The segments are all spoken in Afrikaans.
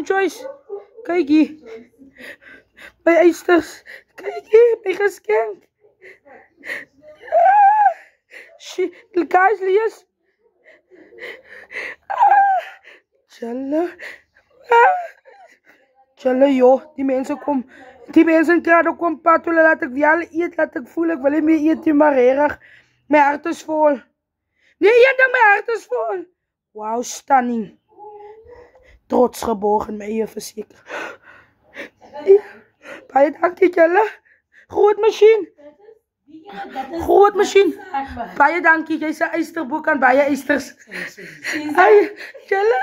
Joyce, kyk hier. My eisters. Kyk hier, my geskenk. Guys, lees. Jelle. Jelle, joh, die mense kom. Die mense in Krado kom pad, hulle laat ek wel eet, laat ek voel, ek wil nie meer eet nie, maar regtig. My hart is vol. Nee, een ding, my hart is vol. Wow, stunning. Trots geborg in my eie verseker. Baie dankie, Jelle. Groot masjien. Groot masjien. Baie dankie, jy's 'n eysterboek aan baie eysters. Hey, Jelle.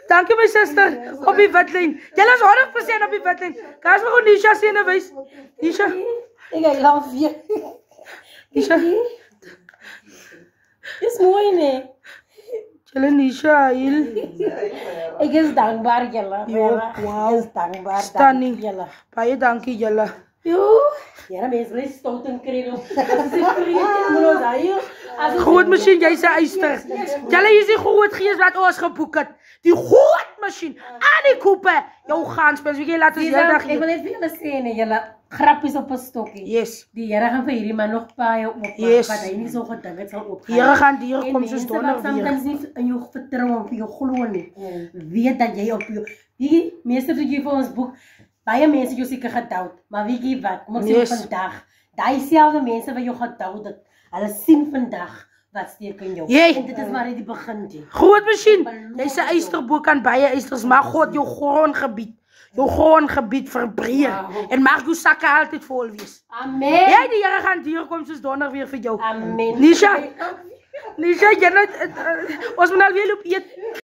Dankie my suster op die witlyn. Jelle is 100% op die witlyn. Kaas maar gou Nisha sien en wys. Nisha. Ik love you. Nisha. Is mooi nee. Jelle Nisha hier. Ik is dankbaar Jelle. Wow. Ik is dankbaar. Stunning. Jelle. Baie dankie Jelle. Ja, mensen is stout en kredel. Als ze vrienden moet ons daar. Groot masjien, jy's 'n eyster. Jelle hier is die groot gees wat ons geboek het. Die groot masjien aan die koepe. Jou gaan speel, weet jy laat ons heeldag Ik wil net vir julle sê nee, julle grappies op 'n stokkie. Yes. Die Here gaan vir hierdie man nog baie op Yes. wat hy nie so gedink het sal opgaan. Here gaan diere kom soos donder weer. weer. Soms nie in jou vertrou of jou glo nie. Weet dat jy op jou die meeste wat jy vir ons boek baie mense jou seker gedoubt, maar weet jy wat? Kom ons sê vandag, daai selfde mense wat jou gedoubt het, hulle sien vandag wat steek in jou. En dit is maar net die begin die. Groot masjien. Jy's 'n eysterboek aan baie eysters, maar God jou grondgebied verbreek en mag jou sakke altyd vol wees. Amen. Ja, die Here gaan diere kom soos donder weer vir jou. Amen. Nisha, jy net ons moet nou weer loop eet.